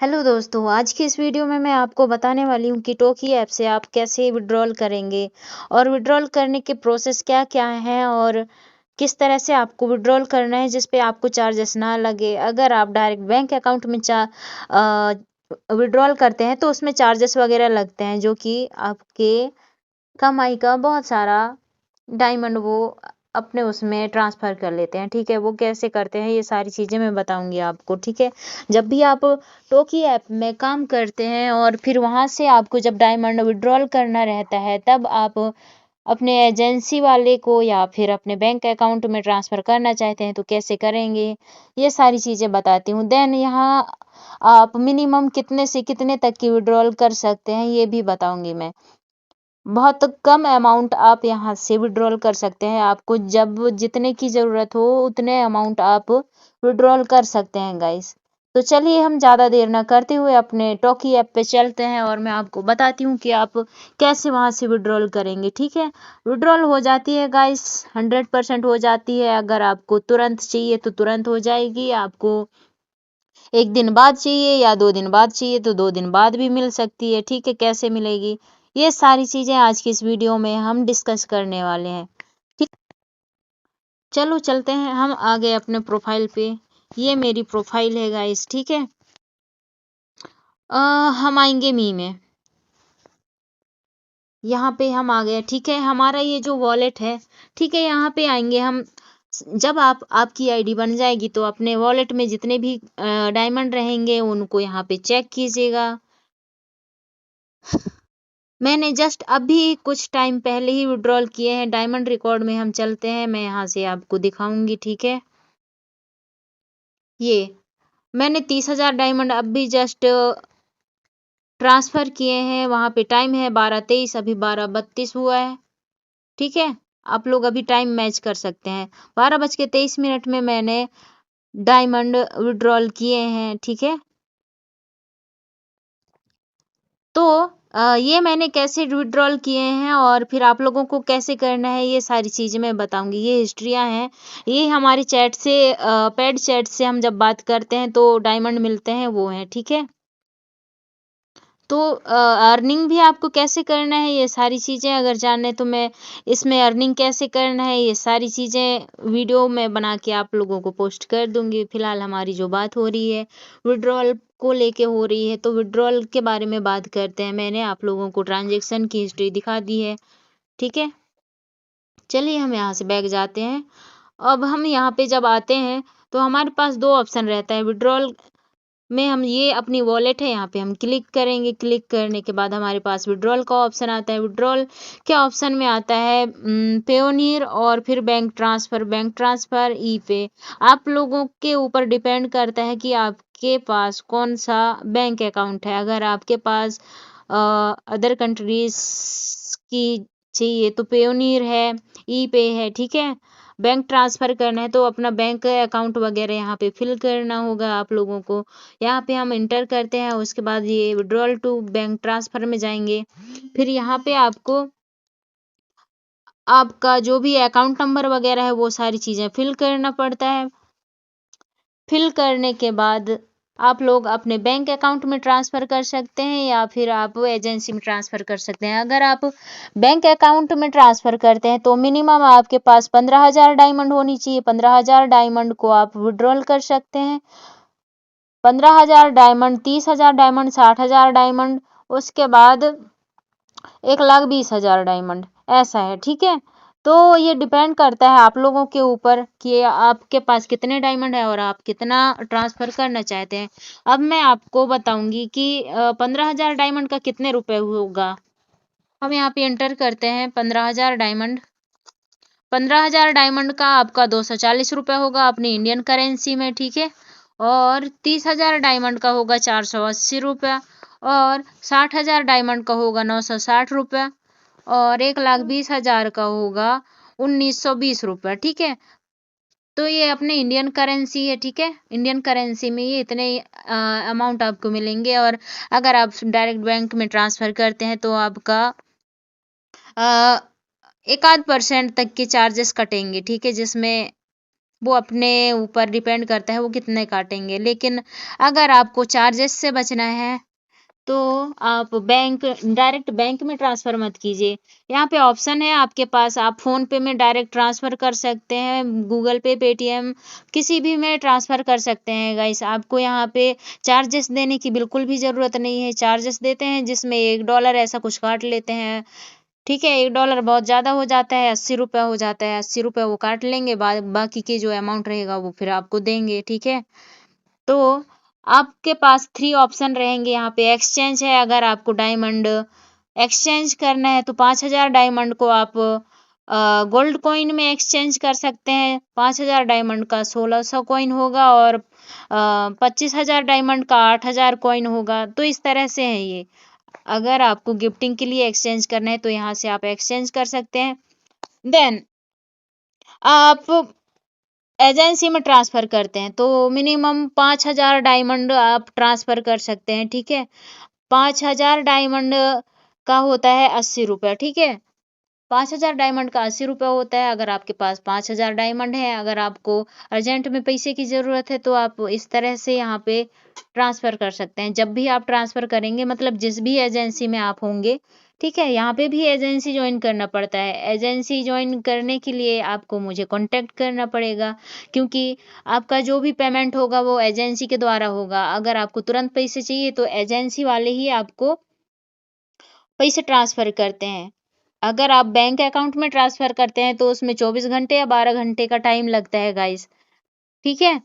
Hello दोस्तों, आज की इस वीडियो में मैं आपको बताने वाली हूँ कि टोकी ऐप से आप कैसे विड्रॉल करेंगे और विड्रॉल करने के प्रोसेस क्या-क्या हैं और किस तरह से आपको विड्रॉल करना है जिस पे आपको चार्जेस ना लगे। अगर आप डायरेक्ट बैंक अकाउंट में विड्रॉल करते हैं तो उसमें चार्जेस वगैरह लगते हैं जो कि आपके कमाई का बहुत सारा डायमंड वो अपने उसमें ट्रांसफर कर लेते हैं। ठीक है, वो कैसे करते हैं ये सारी चीजें मैं बताऊंगी आपको। ठीक है, जब भी आप टोकी ऐप में काम करते हैं और फिर वहां से आपको जब डायमंड विड्रॉल करना रहता है तब आप अपने एजेंसी वाले को या फिर अपने बैंक अकाउंट में ट्रांसफर करना चाहते हैं तो कैसे करेंगे, ये सारी चीजें बताती हूँ। देन यहाँ आप मिनिमम कितने से कितने तक की विड्रॉल कर सकते हैं ये भी बताऊंगी मैं। बहुत कम अमाउंट आप यहाँ से विड्रॉल कर सकते हैं। आपको जब जितने की ज़रूरत हो उतने अमाउंट आप विड्रॉल कर सकते हैं गाइस। तो चलिए हम ज़्यादा देर ना करते हुए अपने टोकी ऐप पे चलते हैं और मैं आपको बताती हूँ कि आप कैसे वहाँ से विड्रॉल करेंगे। ठीक है, विड्रॉल हो जाती है गाइस, 100% हो जाती है। अगर आपको तुरंत चाहिए तो तुरंत हो जाएगी, आपको एक दिन बाद चाहिए या 2 दिन बाद चाहिए तो 2 दिन बाद भी मिल सकती है। ठीक है, कैसे मिलेगी ये सारी चीजें आज की इस वीडियो में हम डिस्कस करने वाले हैं। ठीक, चलो चलते हैं, हम आ गए अपने प्रोफाइल पे। ये मेरी प्रोफाइल है गाइस। ठीक है, हम आएंगे मी में, यहाँ पे हम आ गए। ठीक है, हमारा ये जो वॉलेट है, ठीक है, यहाँ पे आएंगे हम। जब आपकी आईडी बन जाएगी तो अपने वॉलेट में जितने भी डायमंड रहेंगे उनको यहाँ पे चेक कीजिएगा। मैंने जस्ट अभी कुछ टाइम पहले ही विड्रॉल किए हैं। डायमंड रिकॉर्ड में हम चलते हैं, मैं यहाँ से आपको दिखाऊंगी। ठीक है, ये मैंने 30,000 डायमंड अभी जस्ट ट्रांसफर किए हैं। वहां पे टाइम है 12:23, अभी 12:32 हुआ है। ठीक है, आप लोग अभी टाइम मैच कर सकते हैं। 12:23 में मैंने डायमंड विड्रॉल किए हैं। ठीक है, तो ये मैंने कैसे विड्रॉल किए हैं और फिर आप लोगों को कैसे करना है ये सारी चीजें मैं बताऊंगी। ये हिस्ट्रियां हैं, ये हमारे चैट से पेड चैट से हम जब बात करते हैं तो डायमंड मिलते हैं, वो है। ठीक है, तो अर्निंग भी आपको कैसे करना है ये सारी चीजें अगर जानना तो मैं इसमें अर्निंग कैसे करना है ये सारी चीजें वीडियो में बना के आप लोगों को पोस्ट कर दूंगी। फिलहाल हमारी जो बात हो रही है विड्रॉल को लेके हो रही है, तो विड्रॉल के बारे में बात करते हैं। मैंने आप लोगों को ट्रांजेक्शन की हिस्ट्री दिखा दी है। ठीक है, चलिए हम यहाँ से बैक जाते हैं। अब हम यहाँ पे जब आते हैं तो हमारे पास दो ऑप्शन रहता है विड्रॉल में। हम ये अपनी वॉलेट है, यहाँ पे हम क्लिक करेंगे। क्लिक करने के बाद हमारे पास विड्रॉल का ऑप्शन आता है। विड्रॉल के ऑप्शन में आता है पेयोनियर और फिर बैंक ट्रांसफर। बैंक ट्रांसफर ई पे आप लोगों के ऊपर डिपेंड करता है कि आपके पास कौन सा बैंक अकाउंट है। अगर आपके पास अदर कंट्रीज की चाहिए तो पेयोनियर है, ई पे है। ठीक है, बैंक ट्रांसफर करना है तो अपना बैंक अकाउंट वगैरह यहाँ पे फिल करना होगा आप लोगों को। यहाँ पे हम इंटर करते हैं, उसके बाद ये विड्रॉल टू बैंक ट्रांसफर में जाएंगे। फिर यहाँ पे आपको आपका जो भी अकाउंट नंबर वगैरह है वो सारी चीजें फिल करना पड़ता है। फिल करने के बाद आप लोग अपने बैंक अकाउंट में ट्रांसफर कर सकते हैं या फिर आप एजेंसी में ट्रांसफर कर सकते हैं। अगर आप बैंक अकाउंट में ट्रांसफर करते हैं तो मिनिमम आपके पास 15,000 डायमंड होनी चाहिए। 15,000 डायमंड को आप विड्रॉल कर सकते हैं। 15,000 डायमंड, 30,000 डायमंड, 60,000 डायमंड, उसके बाद 1,20,000 डायमंड, ऐसा है। ठीक है, तो ये डिपेंड करता है आप लोगों के ऊपर कि आपके पास कितने डायमंड है और आप कितना ट्रांसफर करना चाहते हैं। अब मैं आपको बताऊंगी कि 15,000 डायमंड का कितने रुपए होगा। हम यहाँ पे एंटर करते हैं 15,000 डायमंड। 15,000 डायमंड का आपका 240 रुपये होगा अपनी इंडियन करेंसी में। ठीक है, और 30,000 डायमंड का होगा 480 रुपया, और 60,000 डायमंड का होगा 960 रुपया, और 1,20,000 का होगा 1,920 रुपया। ठीक है, तो ये अपने इंडियन करेंसी है। ठीक है, इंडियन करेंसी में ये इतने अमाउंट आपको मिलेंगे। और अगर आप डायरेक्ट बैंक में ट्रांसफर करते हैं तो आपका 1-8% तक के चार्जेस कटेंगे। ठीक है, जिसमें वो अपने ऊपर डिपेंड करता है वो कितने काटेंगे। लेकिन अगर आपको चार्जेस से बचना है तो आप डायरेक्ट बैंक में ट्रांसफर मत कीजिए। यहाँ पे ऑप्शन है आपके पास, आप फोन पे में डायरेक्ट ट्रांसफर कर सकते हैं, गूगल पे, पेटीएम, किसी भी में ट्रांसफर कर सकते हैं गाइस। आपको यहाँ पे चार्जेस देने की बिल्कुल भी जरूरत नहीं है। चार्जेस देते हैं जिसमें $1 ऐसा कुछ काट लेते हैं। ठीक है, $1 बहुत ज्यादा हो जाता है, 80 रुपया हो जाता है, 80 रुपया वो काट लेंगे, बाकी के जो अमाउंट रहेगा वो फिर आपको देंगे। ठीक है, तो आपके पास 3 ऑप्शन रहेंगे यहाँ पे। एक्सचेंज है, अगर आपको डायमंड एक्सचेंज करना है तो 5,000 डायमंड को आप गोल्ड कॉइन में एक्सचेंज कर सकते हैं। 5,000 डायमंड का 1,600 कॉइन होगा और 25,000 डायमंड का 8,000 कॉइन होगा। तो इस तरह से है ये। अगर आपको गिफ्टिंग के लिए एक्सचेंज करना है तो यहाँ से आप एक्सचेंज कर सकते हैं। देन आप एजेंसी में ट्रांसफर करते हैं तो मिनिमम 5,000 डायमंड आप ट्रांसफर कर सकते हैं। ठीक है, 5,000 डायमंड का होता है 80 रुपया। ठीक है, 5,000 डायमंड का 80 रुपया होता है। अगर आपके पास 5,000 डायमंड है, अगर आपको अर्जेंट में पैसे की जरूरत है तो आप इस तरह से यहाँ पे ट्रांसफर कर सकते हैं। जब भी आप ट्रांसफर करेंगे, मतलब जिस भी एजेंसी में आप होंगे, ठीक है, यहाँ पे भी एजेंसी ज्वाइन करना पड़ता है। एजेंसी ज्वाइन करने के लिए आपको मुझे कांटेक्ट करना पड़ेगा, क्योंकि आपका जो भी पेमेंट होगा वो एजेंसी के द्वारा होगा। अगर आपको तुरंत पैसे चाहिए तो एजेंसी वाले ही आपको पैसे ट्रांसफर करते हैं। अगर आप बैंक अकाउंट में ट्रांसफर करते हैं तो उसमें 24 घंटे या 12 घंटे का टाइम लगता है गाइस। ठीक है,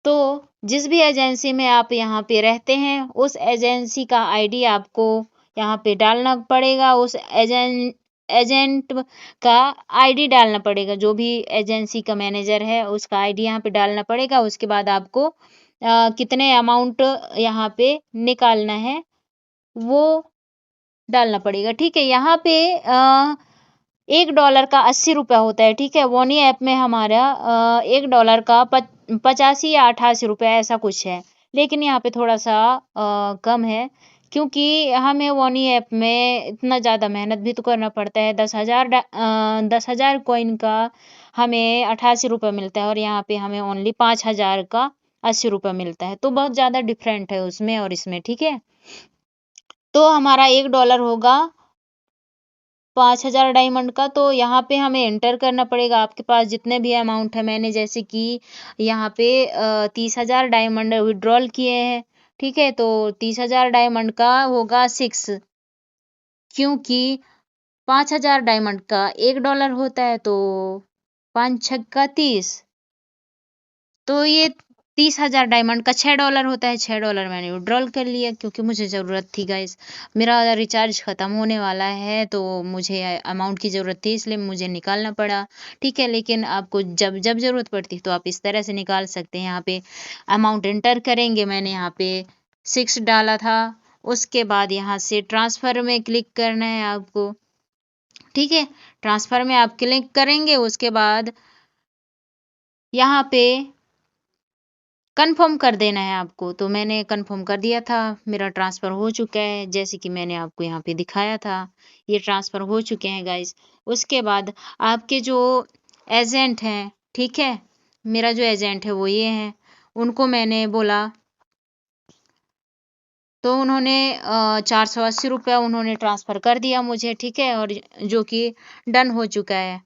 तो जिस भी एजेंसी में आप यहाँ पे रहते हैं उस एजेंसी का आईडी आपको यहाँ पे डालना पड़ेगा। उस एजेंट का आईडी डालना पड़ेगा। जो भी एजेंसी का मैनेजर है उसका आईडी यहाँ पे डालना पड़ेगा। उसके बाद आपको कितने अमाउंट यहाँ पे निकालना है वो डालना पड़ेगा। ठीक है, यहाँ पे $1 का 80 रुपया होता है। ठीक है, वोनी ऐप में हमारा $1 का 85 या 88 रुपया ऐसा कुछ है। लेकिन यहाँ पे थोड़ा सा कम है, क्योंकि हमें वोनी ऐप में इतना ज़्यादा मेहनत भी तो करना पड़ता है। 10,000 कॉइन का हमें 88 रुपया मिलता है और यहाँ पे हमें ओनली 5,000 का 80 रुपया मिलता है। तो बहुत ज़्यादा डिफरेंट है उसमें और इसमें। ठीक है, तो हमारा $1 होगा 5,000 डायमंड का। तो यहाँ पे हमें एंटर करना पड़ेगा आपके पास जितने भी अमाउंट है। मैंने जैसे कि यहाँ पे 30,000 डायमंड विड्रॉल किए हैं। ठीक है, तो 30,000 डायमंड का होगा 6, क्योंकि 5,000 डायमंड का $1 होता है, तो 5 6 का 30, तो ये 30,000 डायमंड का $6 होता है। $6 मैंने विड्रॉल कर लिया क्योंकि मुझे ज़रूरत थी गाइस। मेरा रिचार्ज ख़त्म होने वाला है तो मुझे अमाउंट की ज़रूरत थी, इसलिए मुझे निकालना पड़ा। ठीक है, लेकिन आपको जब जब ज़रूरत पड़ती तो आप इस तरह से निकाल सकते हैं। यहाँ पे अमाउंट एंटर करेंगे, मैंने यहाँ पे 6 डाला था। उसके बाद यहाँ से ट्रांसफ़र में क्लिक करना है आपको। ठीक है, ट्रांसफ़र में आप क्लिक करेंगे, उसके बाद यहाँ पे कंफर्म कर देना है आपको। तो मैंने कंफर्म कर दिया था, मेरा ट्रांसफ़र हो चुका है, जैसे कि मैंने आपको यहाँ पे दिखाया था। ये ट्रांसफ़र हो चुके हैं गाइस। उसके बाद आपके जो एजेंट हैं, ठीक है, मेरा जो एजेंट है वो ये हैं, उनको मैंने बोला तो उन्होंने 480 रुपया उन्होंने ट्रांसफ़र कर दिया मुझे। ठीक है, और जो कि डन हो चुका है।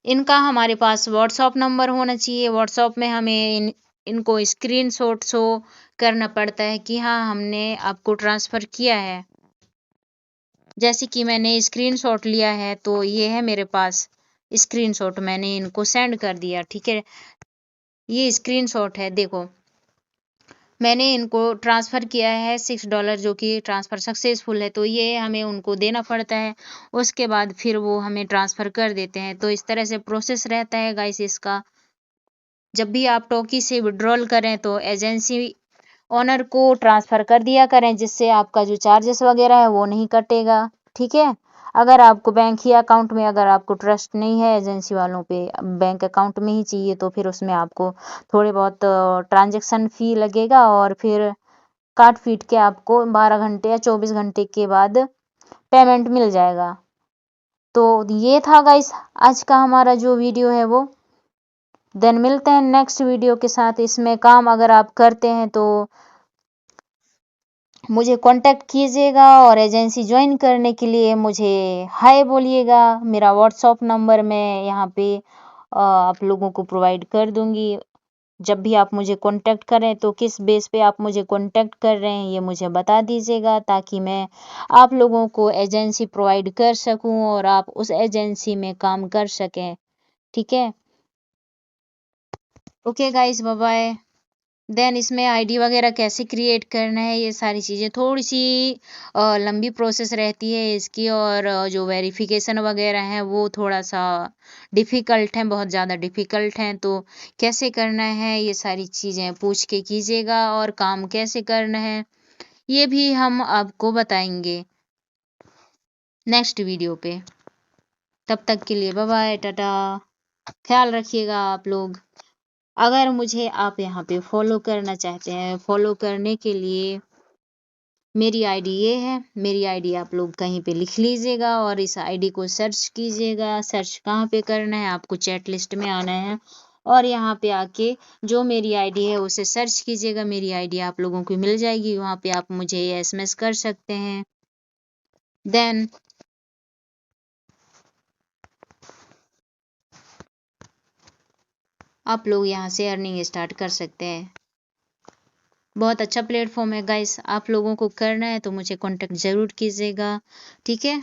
इनका हमारे पास व्हाट्सअप नंबर होना चाहिए। व्हाट्सअप में हमें इनको स्क्रीनशॉट शो करना पड़ता है कि हाँ हमने आपको ट्रांसफ़र किया है। जैसे कि मैंने स्क्रीनशॉट लिया है तो ये है मेरे पास स्क्रीनशॉट, मैंने इनको सेंड कर दिया। ठीक है, ये स्क्रीनशॉट है, देखो मैंने इनको ट्रांसफ़र किया है $6, जो कि ट्रांसफ़र सक्सेसफुल है। तो ये हमें उनको देना पड़ता है, उसके बाद फिर वो हमें ट्रांसफ़र कर देते हैं। तो इस तरह से प्रोसेस रहता है गाइस इसका। जब भी आप टोकी से विड्रॉल करें तो एजेंसी ओनर को ट्रांसफ़र कर दिया करें, जिससे आपका जो चार्जेस वगैरह है वो नहीं कटेगा। ठीक है, अगर आपको बैंक ही अकाउंट में अगर आपको ट्रस्ट नहीं है एजेंसी वालों पे, बैंक अकाउंट में ही चाहिए, तो फिर उसमें आपको थोड़े बहुत ट्रांजैक्शन फ़ी लगेगा और फिर काट पीट के आपको 12 घंटे या 24 घंटे के बाद पेमेंट मिल जाएगा। तो ये था गाइस आज का हमारा जो वीडियो है वो। देन मिलते हैं नेक्स्ट वीडियो के साथ। इसमें काम अगर आप करते हैं तो मुझे कांटेक्ट कीजिएगा और एजेंसी ज्वाइन करने के लिए मुझे हाय बोलिएगा। मेरा व्हाट्सएप नंबर मैं यहाँ पे आप लोगों को प्रोवाइड कर दूंगी। जब भी आप मुझे कांटेक्ट करें तो किस बेस पे आप मुझे कांटेक्ट कर रहे हैं ये मुझे बता दीजिएगा, ताकि मैं आप लोगों को एजेंसी प्रोवाइड कर सकूं और आप उस एजेंसी में काम कर सकें। ठीक है, okay guys, bye bye. Then इसमें आईडी वगैरह कैसे क्रिएट करना है, ये सारी चीज़ें थोड़ी सी लंबी प्रोसेस रहती है इसकी, और जो वेरिफिकेशन वगैरह है वो थोड़ा सा डिफ़िकल्ट है, बहुत ज़्यादा डिफ़िकल्ट हैं। तो कैसे करना है ये सारी चीज़ें पूछ के कीजिएगा, और काम कैसे करना है ये भी हम आपको बताएंगे नेक्स्ट वीडियो पे। तब तक के लिए बाय बाय, टाटा, ख्याल रखिएगा आप लोग। अगर मुझे आप यहाँ पे फॉलो करना चाहते हैं, फॉलो करने के लिए मेरी आईडी ये है। मेरी आईडी आप लोग कहीं पे लिख लीजिएगा और इस आईडी को सर्च कीजिएगा। सर्च कहाँ पे करना है, आपको चैट लिस्ट में आना है और यहाँ पे आके जो मेरी आईडी है उसे सर्च कीजिएगा। मेरी आईडी आप लोगों को मिल जाएगी, वहाँ पे आप मुझे एसएमएस कर सकते हैं। देन आप लोग यहाँ से अर्निंग स्टार्ट कर सकते हैं। बहुत अच्छा प्लेटफॉर्म है गाइस, आप लोगों को करना है तो मुझे कांटेक्ट ज़रूर कीजिएगा। ठीक है।